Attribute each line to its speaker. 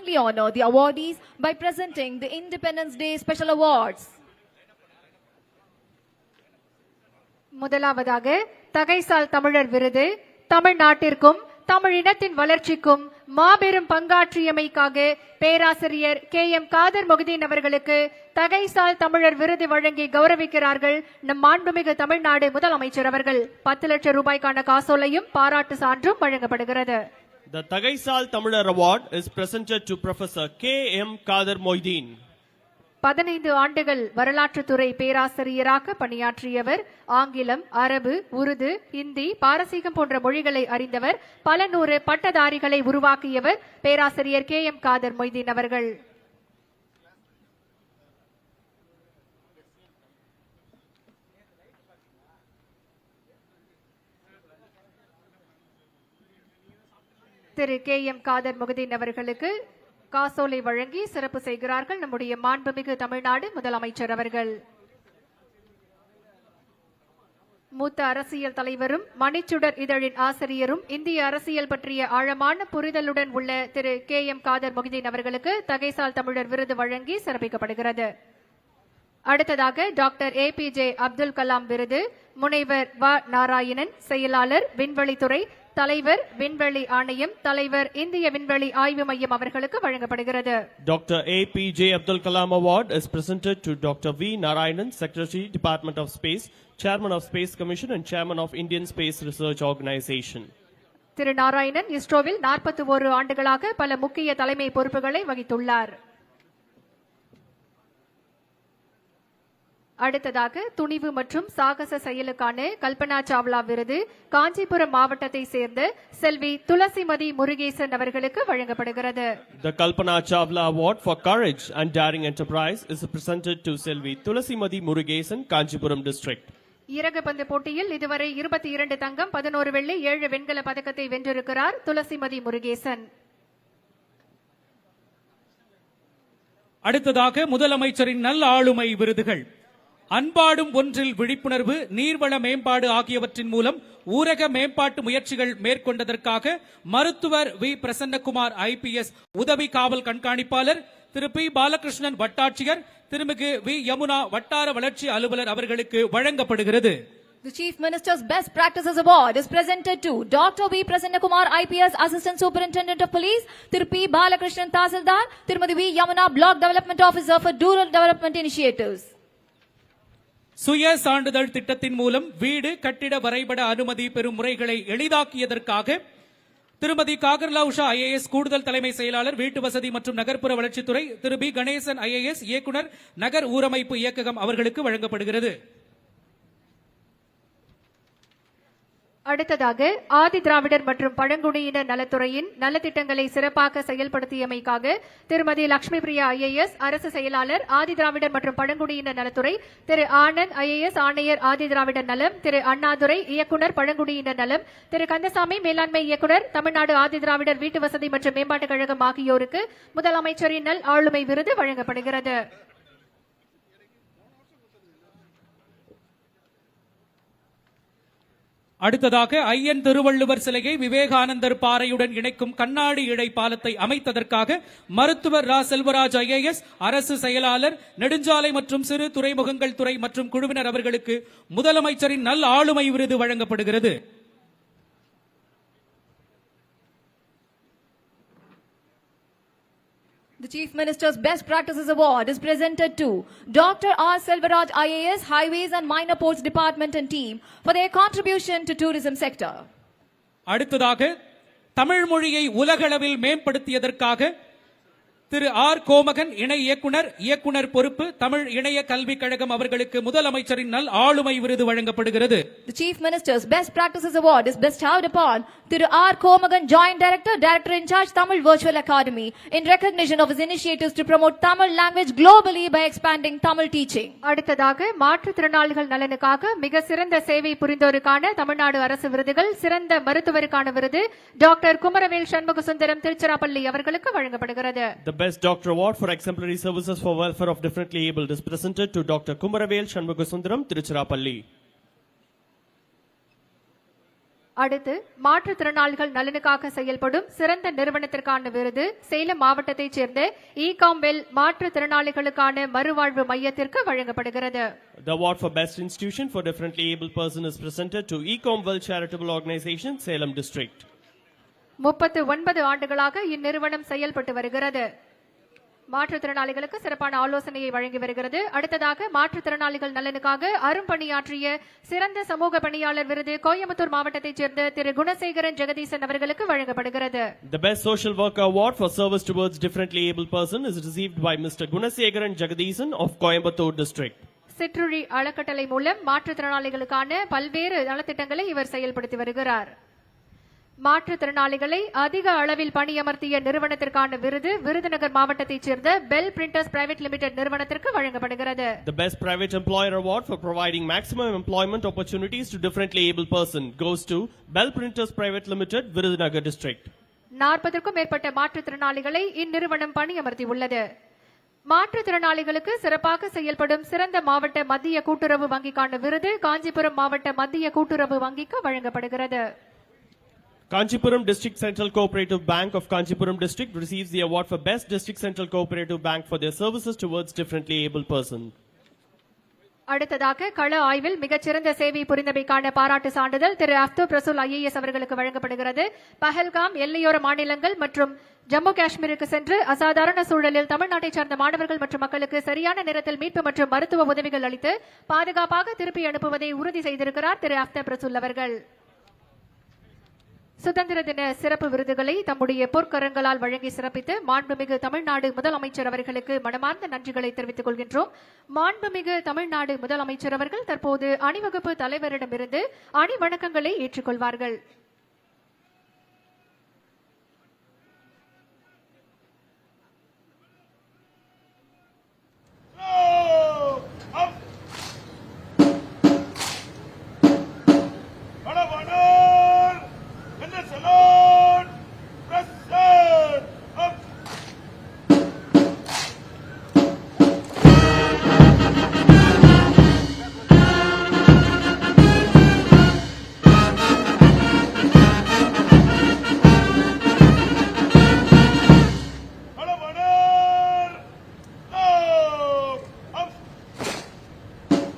Speaker 1: proudly honor the awardees by presenting the Independence Day Special Awards.
Speaker 2: முதலாவதாக தகைசால் தமிழர் விருது தமிழ்நாட்டிற்கும் தமிழினத்தின் வளர்ச்சிக்கும் மாபெரும் பங்காற்றியமைக்காக பேராசிரியர் KM காதர் மொஹிதீன் அவர்களுக்கு தகைசால் தமிழர் விருது வழங்கி கௌரவிக்கிறார்கள் நம் மாண்புமிகு தமிழ்நாடு முதலமைச்சர் அவர்கள். 10 லட்சம் ரூபாய்க்கான காசோலையும் பாராட்டு சான்றும் வழங்கப்படுகிறது.
Speaker 3: The Thagaisal Tamilar Award is presented to Professor KM Kader Moideen.
Speaker 2: 15 ஆண்டுகள் வரலாற்றுத்துறை பேராசிரியராக பணியாற்றியவர். ஆங்கிலம், அரபு, உருது, இந்தி, பாரசீகம் போன்ற மொழிகளை அறிந்தவர். பல நூறு பட்டதாரிகளை உருவாக்கியவர் பேராசிரியர் KM காதர் மொய்தீன் அவர்கள். திரு KM காதர் மொஹிதீன் அவர்களுக்கு காசோலை வழங்கி சிறப்பு செய்கிறார்கள் நம்முடைய மாண்புமிகு தமிழ்நாடு முதலமைச்சர் அவர்கள். மூத்த அரசியல் தலைவரும் மணிச்சுடர் இதழின் ஆசிரியரும் இந்திய அரசியல் பற்றிய ஆழமான புரிதலுடன் உள்ள திரு KM காதர் மொஹிதீன் அவர்களுக்கு தகைசால் தமிழர் விருது வழங்கி சிறப்பிக்கப்படுகிறது. அடுத்ததாக டாக்டர் APJ அப்துல் கலாம் விருது முனைவர் வ நாராயணன், செயலாளர் விண்வெளித்துறை, தலைவர் விண்வெளி ஆணையம், தலைவர் இந்திய விண்வெளி ஆய்வு மையம் அவர்களுக்கு வழங்கப்படுகிறது.
Speaker 3: Dr. APJ Abdul Kalam Award is presented to Dr. V. Narayanan, Secretary, Department of Space, Chairman of Space Commission and Chairman of Indian Space Research Organization.
Speaker 2: திரு நாராயணன் இஸ்ரோவில் 41 ஆண்டுகளாக பல முக்கிய தலைமை பொறுப்புகளை வகித்துள்ளார். அடுத்ததாக துணிவு மற்றும் சாகச செயலுக்கான கல்பனா சாவ்லா விருது காஞ்சிபுரம் மாவட்டத்தை சேர்ந்த செல்வி துளசிமதி முருகேசன் அவர்களுக்கு வழங்கப்படுகிறது.
Speaker 3: The Kalpana Chawla Award for Courage and Daring Enterprise is presented to Selvi Tulasimadi Murugesan, Kanchipuram District.
Speaker 2: இறகுபந்து போட்டியில் இதுவரை 22 தங்கம், 11 வெள்ளி, 7 வெண்கல பதக்கத்தை வென்றிருக்கிறார் துளசிமதி முருகேசன்.
Speaker 4: அடுத்ததாக முதலமைச்சரின் நல்ல ஆளுமை விருதுகள். அன்பாடும் ஒன்றில் விழிப்புணர்வு, நீர்வள மேம்பாடு ஆகியவற்றின் மூலம் ஊரக மேம்பாட்டு முயற்சிகள் மேற்கொண்டதற்காக மருத்துவர் வி பிரசன்னகுமார் IPS உதவி காவல் கண்காணிப்பாளர், திரு P. பாலகிருஷ்ணன் வட்டாட்சியர், திருமிகு வி. யமுனா வட்டார வளர்ச்சி அலுவலர் அவர்களுக்கு வழங்கப்படுகிறது.
Speaker 1: The Chief Minister's Best Practices Award is presented to Dr. V. Prasannakumar IPS Assistant Superintendent of Police, Thiru P. Balakrishnan Tahsildar, Tirumadi V. Yamuna Block Development Officer for Rural Development Initiatives.
Speaker 4: சுய சான்றிதழ் திட்டத்தின் மூலம் வீடு கட்டிட வரைபட அனுமதி பெறும் முறைகளை எளிதாக்கியதற்காக திருமதி காகர்லா உஷா IAS கூடுதல் தலைமை செயலாளர், வீட்டு வசதி மற்றும் நகர்ப்புற வளர்ச்சித்துறை, திரு B. கணேசன் IAS இயக்குனர், நகர் ஊரமைப்பு இயக்ககம் அவர்களுக்கு வழங்கப்படுகிறது.
Speaker 2: அடுத்ததாக ஆதி திராவிடர் மற்றும் பழங்குடியினர் நலத்துறையின் நலத்திட்டங்களை சிறப்பாக செயல்படுத்தியமைக்காக திருமதி லட்சுமி பிரியா IAS அரசு செயலாளர், ஆதி திராவிடர் மற்றும் பழங்குடியினர் நலத்துறை, திரு ஆனந்த் IAS ஆணையர் ஆதி திராவிடர் நலம், திரு அண்ணாதுரை இயக்குனர் பழங்குடியினர் நலம், திரு கந்தசாமி மேலாண்மை இயக்குனர் தமிழ்நாடு ஆதி திராவிடர் வீட்டு வசதி மற்றும் மேம்பாட்டுக் கழகம் ஆகியோருக்கு முதலமைச்சரின் நல் ஆளுமை விருது வழங்கப்படுகிறது.
Speaker 4: அடுத்ததாக ஐயன் திருவள்ளுவர் சிலையை விவேகானந்தர் பாறையுடன் இணைக்கும் கண்ணாடி இழை பாலத்தை அமைத்ததற்காக மருத்துவர் ரா செல்வராஜ் IAS அரசு செயலாளர், நெடுஞ்சாலை மற்றும் சிறு துறைமுகங்கள் துறை மற்றும் குழுவினர் அவர்களுக்கு முதலமைச்சரின் நல் ஆளுமை விருது வழங்கப்படுகிறது.
Speaker 1: The Chief Minister's Best Practices Award is presented to Dr. R. Selvaraj IAS, Highways and Minor Ports Department and team for their contribution to tourism sector.
Speaker 4: அடுத்ததாக தமிழ் மொழியை உலகளவில் மேம்படுத்தியதற்காக திரு ஆர் கோமகன் இணை இயக்குனர் பொறுப்பு, தமிழ் இணைய கல்விக் கழகம் அவர்களுக்கு முதலமைச்சரின் நல் ஆளுமை விருது வழங்கப்படுகிறது.
Speaker 1: The Chief Minister's Best Practices Award is bestowed upon Thiru R. Komagan, Joint Director, Director in Charge, Tamil Virtual Academy, in recognition of his initiatives to promote Tamil language globally by expanding Tamil teaching.
Speaker 2: அடுத்ததாக மாற்றுத்திறனாளிகள் நலனுக்காக மிக சிறந்த சேவை புரிந்தோருக்கான தமிழ்நாடு அரசு விருதுகள். சிறந்த மருத்துவருக்கான விருது டாக்டர் குமரவேல் சண்முகசுந்தரம் திருச்சிராப்பள்ளி அவர்களுக்கு வழங்கப்படுகிறது.
Speaker 3: The Best Doctor Award for Exemplary Services for Welfare of Differently Abled is presented to Dr. Kumaravel Shanmugasundaram, Tiruchirappalli.
Speaker 2: அடுத்து மாற்றுத்திறனாளிகள் நலனுக்காக செயல்படும் சிறந்த நிறுவனத்திற்கான விருது சேலம் மாவட்டத்தைச் சேர்ந்த இகாம்வெல் மாற்றுத்திறனாளிகளுக்கான மறுவாழ்வு மையத்திற்கு வழங்கப்படுகிறது.
Speaker 3: The award for Best Institution for Differently Abled Person is presented to Ecomwell Charitable Organization, Salem District.
Speaker 2: 39 ஆண்டுகளாக இந்நிறுவனம் செயல்பட்டு வருகிறது. மாற்றுத்திறனாளிகளுக்கு சிறப்பான ஆலோசனையை வழங்கி வருகிறது. அடுத்ததாக மாற்றுத்திறனாளிகள் நலனுக்காக அரும்பணியாற்றிய சிறந்த சமூக பணியாளர் விருது கோயம்புத்தூர் மாவட்டத்தைச் சேர்ந்த திரு குணசேகரன் ஜெகதீசன் அவர்களுக்கு வழங்கப்படுகிறது.
Speaker 3: The Best Social Worker Award for Service Towards Differently Abled Person is received by Mr. Gunasegaran Jagadisan of Coimbatore District.
Speaker 2: சிற்றுழி அறக்கட்டளை மூலம் மாற்றுத்திறனாளிகளுக்கான பல்வேறு நலத்திட்டங்களை இவர் செயல்படுத்தி வருகிறார். மாற்றுத்திறனாளிகளை அதிக அளவில் பணியமர்த்திய நிறுவனத்திற்கான விருது விருதுநகர் மாவட்டத்தைச் சேர்ந்த பெல் பிரிண்டர்ஸ் பிரைவேட் லிமிடெட் நிறுவனத்திற்கு வழங்கப்படுகிறது.
Speaker 3: The Best Private Employer Award for providing maximum employment opportunities to differently abled person goes to Bell Printers Private Limited, Virudhunagar District. 40க்கும்
Speaker 2: மேற்பட்ட மாற்றுத்திறனாளிகளை இந்நிறுவனம் பணியமர்த்தியுள்ளது. மாற்றுத்திறனாளிகளுக்கு சிறப்பாக செயல்படும் சிறந்த மாவட்ட மத்திய கூட்டுறவு வங்கிக்கான விருது காஞ்சிபுரம் மாவட்ட மத்திய கூட்டுறவு வங்கிக்கு வழங்கப்படுகிறது.
Speaker 3: Kanchipuram District Central Cooperative Bank of Kanchipuram District receives the award for Best District Central Cooperative Bank for their services towards differently abled person.
Speaker 2: அடுத்ததாக கள ஆய்வில் மிகச்சிறந்த சேவை புரிந்தமைக்கான பாராட்டு சான்றிதழ் திரு அஃப்தூப் ரசூல் IAS அவர்களுக்கு வழங்கப்படுகிறது. பஹல்காம் எல்லையோர மாநிலங்கள் மற்றும் ஜம்மு காஷ்மீருக்கு சென்று அசாதாரண சூழலில் தமிழ்நாட்டை சார்ந்த மாணவர்கள் மற்றும் மக்களுக்கு சரியான நேரத்தில் மீட்பு மற்றும் மருத்துவ உதவிகள் அளித்து பாதுகாப்பாக திருப்பி அனுப்புவதை உறுதி செய்திருக்கிறார் திரு அஃப்தூப் ரசூல் அவர்கள். சுதந்திர தின சிறப்பு விருதுகளை தம்முடைய பொற்கரங்களால் வழங்கி சிறப்பித்து மாண்புமிகு தமிழ்நாடு முதலமைச்சர் அவர்களுக்கு மனமார்ந்த நன்றிகளை தெரிவித்துக் கொள்கின்றோம். மாண்புமிகு தமிழ்நாடு முதலமைச்சர் அவர்கள் தற்போது அணிவகுப்பு தலைவரிடமிருந்து அணிவணக்கங்களை ஏற்றுக்கொள்வார்கள்.